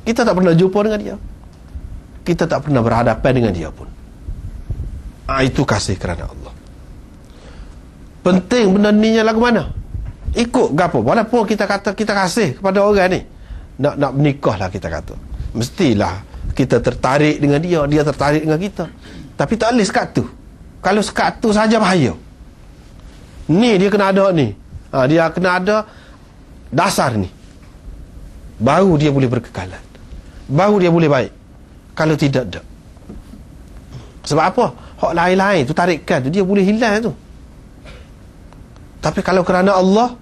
Kita tak pernah jumpa dengan dia, kita tak pernah berhadapan dengan dia pun. Itu kasih kerana Allah. Penting benda ni lagu mana? Ikut gapo? Walaupun kita kata kita kasih kepada orang ni, nak menikah lah kita kata, mestilah kita tertarik dengan dia, dia tertarik dengan kita. Tapi tak boleh sekat tu. Kalau sekat tu saja bahaya. Ni dia kena ada ni, dia kena ada dasar ni, baru dia boleh berkekalan, baru dia boleh baik. Kalau tidak, tak. Sebab apa? Hak lain-lain tu, tarikan tu, dia boleh hilang tu. Tapi kalau kerana Allah,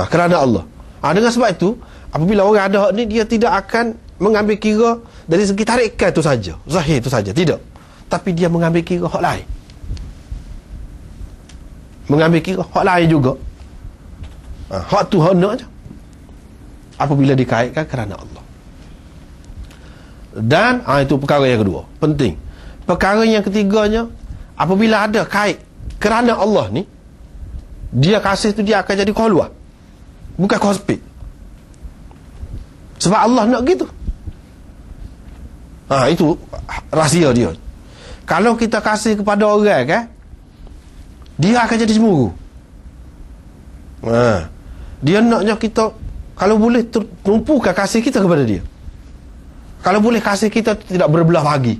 kerana Allah, dengan sebab itu, apabila orang ada hak ni, dia tidak akan mengambil kira dari segi tarikan tu saja, zahir tu saja, tidak. Tapi dia mengambil kira hak lain, mengambil kira hak lain juga. Hak tu hak nak je, apabila dikaitkan kerana Allah. Dan itu perkara yang kedua, penting. Perkara yang ketiganya, apabila ada kait kerana Allah ni, dia kasih tu dia akan jadi keluar, bukan kospik. Sebab Allah nak gitu. Itu rahsia dia. Kalau kita kasih kepada orang kan, dia akan jadi cemburu. Dia naknya kita, kalau boleh tumpukan kasih kita kepada dia. Kalau boleh kasih kita tidak berbelah bagi.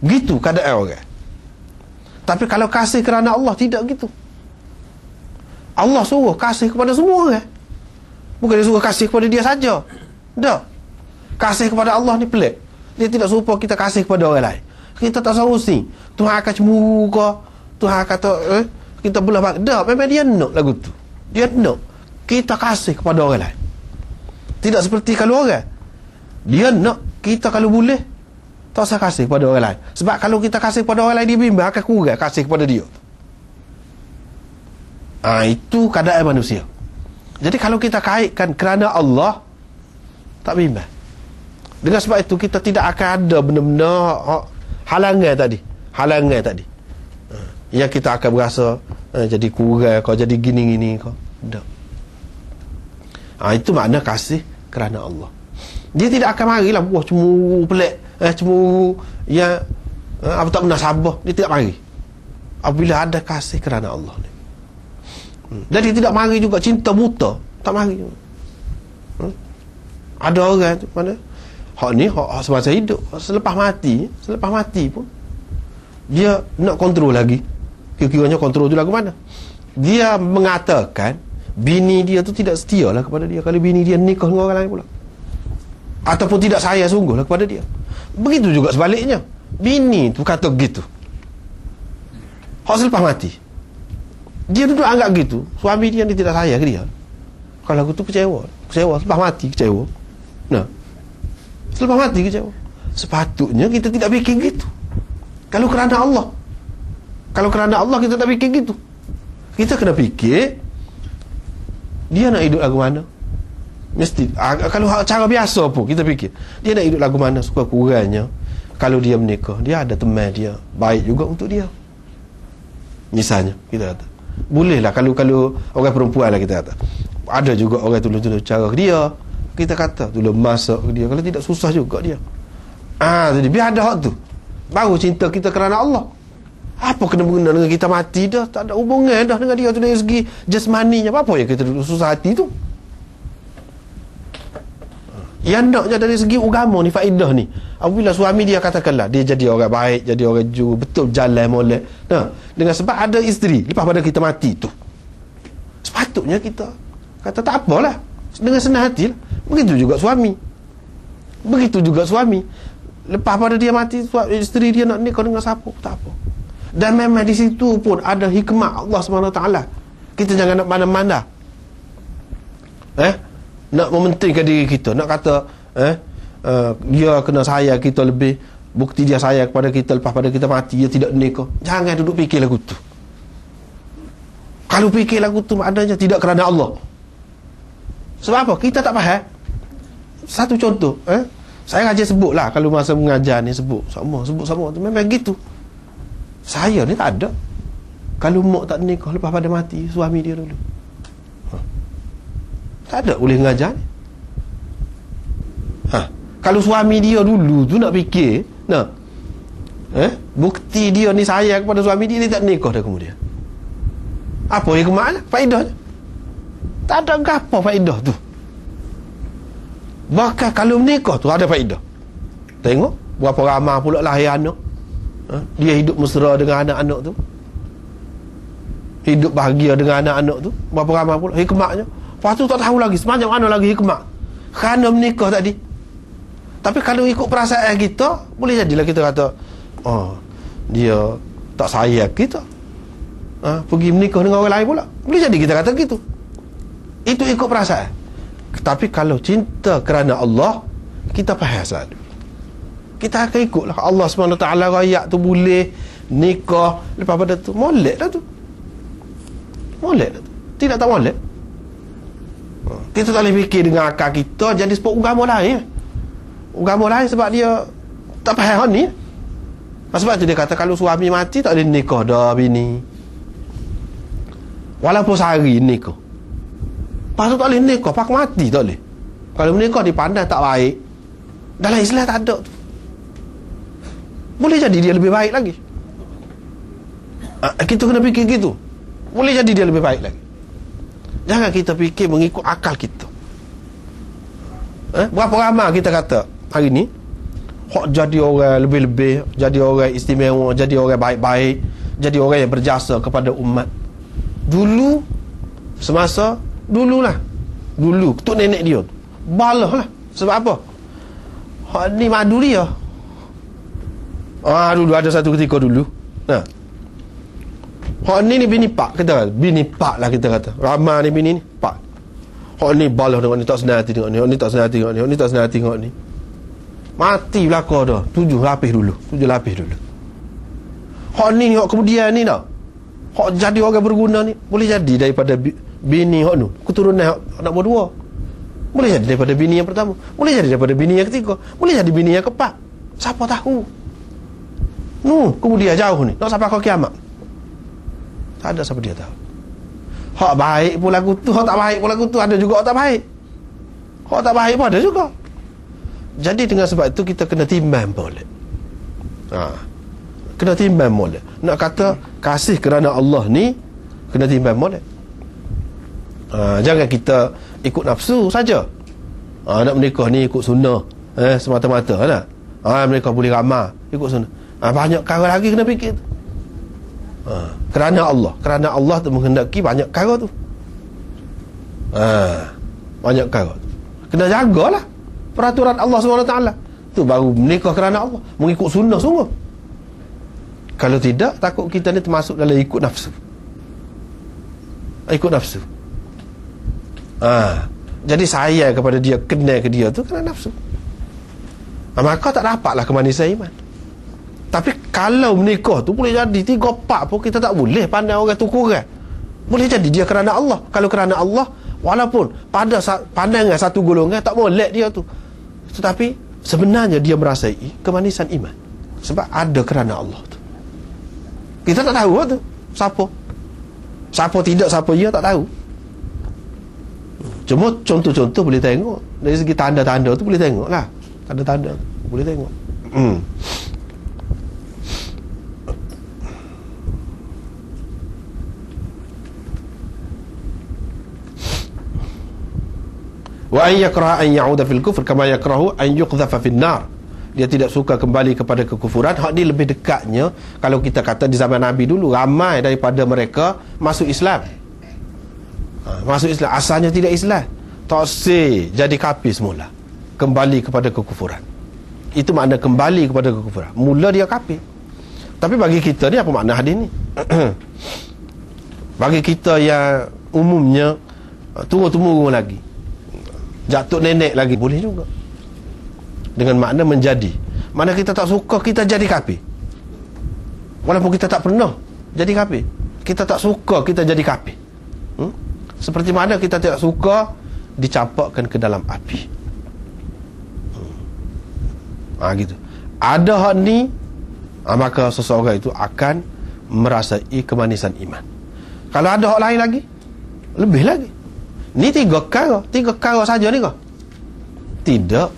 Gitu keadaan orang. Tapi kalau kasih kerana Allah, tidak gitu. Allah suruh kasih kepada semua orang. Bukan dia suruh kasih kepada dia saja. Tak. Kasih kepada Allah ni pelik. Dia tidak suruh kita kasih kepada orang lain. Kita tak solusi Tuhan akan cemburu ke, Tuhan kata kita belah bagi. Tak, memang dia nak lagu tu. Dia nak kita kasih kepada orang lain. Tidak seperti kalau orang, dia nak kita kalau boleh tak usah kasih kepada orang lain. Sebab kalau kita kasih kepada orang lain, dia bimbang akan kurang kasih kepada dia. Itu keadaan manusia. Jadi kalau kita kaitkan kerana Allah, tak bimbang. Dengan sebab itu kita tidak akan ada benda-benda halangan tadi yang kita akan berasa jadi kurang kau, jadi gini-gini kau. Tak. Itu makna kasih kerana Allah. Dia tidak akan marilah cemburu pelik, cemburu yang apa tak pernah sabar. Dia tidak mari apabila ada kasih kerana Allah ni. Dan dia tidak mari juga cinta buta, tak mari juga. Ada orang tu mana hak ni hak semasa hidup, selepas mati pun dia nak kontrol lagi. Kira-kiranya kontrol tu lagu mana? Dia mengatakan bini dia tu tidak setia lah kepada dia kalau bini dia nikah dengan orang lain pula, ataupun tidak sayang sungguh lah kepada dia. Begitu juga sebaliknya, bini tu kata gitu hak selepas mati, dia duduk anggap gitu suami dia ni tidak sayang ke dia. Kalau aku tu kecewa selepas mati, kecewa. Selepas mati kecewa. Sepatutnya kita tidak fikir gitu. Kalau kerana Allah kita tak fikir gitu. Kita kena fikir dia nak hidup lagu mana. Mesti kalau cara biasa pun kita fikir dia nak hidup lagu mana. Sekurang-kurangnya kalau dia menikah, dia ada teman dia baik juga untuk dia. Misalnya kita kata, bolehlah kalau orang perempuan lah kita kata, ada juga orang tolong cara ke dia, kita kata tolong masak ke dia. Kalau tidak, susah juga dia. Jadi biar ada hak tu, baru cinta kita kerana Allah. Apa kena berguna dengan kita mati dah, tak ada hubungan dah dengan dia tu dari segi jasmaninya. Apa yang kita susah hati tu? Yang naknya dari segi agama ni, faedah ni, apabila suami dia katakanlah dia jadi orang baik, jadi orang jujur, betul jalan molek, dengan sebab ada isteri lepas pada kita mati tu, sepatutnya kita kata tak apalah, dengan senang hati lah. Begitu juga suami lepas pada dia mati, isteri dia nak nikah dengan siapa, tak apa. Dan memang di situ pun ada hikmah Allah SWT. Kita jangan nak mana-mana nak mementingkan diri kita, nak kata dia kena sayang kita lebih, bukti dia sayang kepada kita lepas pada kita mati dia tidak nikah. Jangan duduk fikir lagu tu. Kalau fikir lagu tu maknanya tidak kerana Allah. Sebab apa? Kita tak faham. Satu contoh, saya rajin sebut lah kalau masa mengajar ni, sebut sama tu memang gitu. Saya ni tak ada kalau mak tak nikah lepas pada mati suami dia dulu, tak ada boleh mengajar ni. Kalau suami dia dulu tu nak fikir, bukti dia ni sayang kepada suami dia, dia tak nikah dah kemudian. Apa hikmahnya? Faedahnya tak ada apa faedah tu. Bahkan kalau menikah tu ada faedah. Tengok berapa ramai pula lahir anak. Dia hidup mesra dengan anak-anak tu, hidup bahagia dengan anak-anak tu. Berapa ramai pula hikmahnya. Lepas tu tak tahu lagi semacam mana lagi hikmah kerana menikah tadi. Tapi kalau ikut perasaan kita, boleh jadilah kita kata, dia tak sayang kita, pergi menikah dengan orang lain pula. Boleh jadi kita kata gitu. Itu ikut perasaan. Tapi kalau cinta kerana Allah, kita faham selalu, kita akan ikutlah Allah SWT rakyat tu boleh nikah. Lepas pada tu molek dah tu, molek dah tu. Tidak tak molek. Kita tak boleh fikir dengan akal kita jadi sebab agama lain. Agama lain sebab dia tak faham ni. Sebab tu dia kata kalau suami mati tak boleh nikah dah bini, walaupun sehari nikah. Lepas tu tak boleh nikah, pak mati tak boleh. Kalau menikah dipandang tak baik, dalam Islam tak ada tu. Boleh jadi dia lebih baik lagi. Kita kena fikir gitu. Boleh jadi dia lebih baik lagi. Jangan kita fikir mengikut akal kita. Berapa ramai kita kata hari ni hok jadi orang lebih-lebih, jadi orang istimewa, jadi orang baik-baik, jadi orang yang berjasa kepada umat. Dulu, semasa dulu tok nenek dia balah lah. Sebab apa? Hak ni madu dia. Dulu ada satu ketika dulu. Hak ni bini pak, kita kata. Bini pak lah kita kata. Ramai ni bini ni pak. Hak ni balah tengok ni, tak senang hati tengok ni. Hak ni tak senang hati tengok ni. Hak ni tak senang hati tengok ni. Mati belakang dah. 7 lapis dulu. Hak ni, hak kemudian ni dah. Hak jadi orang berguna ni, boleh jadi daripada bini hak tu, keturunan hak nak berdua. Boleh jadi daripada bini yang pertama, boleh jadi daripada bini yang ketiga, boleh jadi bini yang keempat. Siapa tahu? Kemudian jauh ni, nak sampai ke kiamat. Tak ada siapa dia tahu. Hak baik pun lagu tu, hak tak baik pun lagu tu. Ada juga hak tak baik. Hak tak baik pun ada juga. Jadi dengan sebab itu kita kena timbang boleh. Kena timbang boleh. Nak kata kasih kerana Allah ni kena timbang boleh. Jangan kita ikut nafsu saja. Nak menikah ni ikut sunnah, semata-mata nak. Menikah boleh ramai ikut sunnah. Banyak perkara lagi kena fikir tu. Kerana Allah tu menghendaki banyak perkara tu. Banyak perkara tu kena jagalah peraturan Allah SWT. Tu baru menikah kerana Allah, mengikut sunnah sungguh. Kalau tidak, takut kita ni termasuk dalam ikut nafsu. Jadi sayang kepada dia, kenal ke dia tu kerana nafsu. Maka tak dapatlah kemanisan iman. Tapi kalau menikah tu boleh jadi 3-4 pun kita tak boleh pandang orang tu kurang. Boleh jadi dia kerana Allah. Kalau kerana Allah, walaupun pada pandangan satu golongan tak molek dia tu, tetapi sebenarnya dia merasai kemanisan iman. Sebab ada kerana Allah tu. Kita tak tahu tu siapa tidak, siapa ya, tak tahu. Cuma contoh-contoh boleh tengok. Dari segi tanda-tanda tu boleh tengok lah. Tanda-tanda tu boleh tengok. Wa an yakraha an ya'uda fil kufr kama yakrahu an yuqdhafa fin nar. Dia tidak suka kembali kepada kekufuran. Hak ni lebih dekatnya kalau kita kata di zaman Nabi dulu, ramai daripada mereka masuk Islam. Masuk Islam, asalnya tidak Islam, toksik, jadi kafir semula, kembali kepada kekufuran. Itu makna kembali kepada kekufuran. Mula dia kafir. Tapi bagi kita ni apa makna hadis ni? Bagi kita yang umumnya turun-temurun lagi, jatuh nenek lagi, boleh juga dengan makna menjadi. Mana kita tak suka kita jadi kafir, walaupun kita tak pernah jadi kafir. Kita tak suka kita jadi kafir. Seperti mana kita tidak suka dicampakkan ke dalam api. Gitu. Ada hak ni, maka seseorang itu akan merasai kemanisan iman. Kalau ada hak lain lagi, lebih lagi. Ni 3 perkara saja ni kah? Tidak.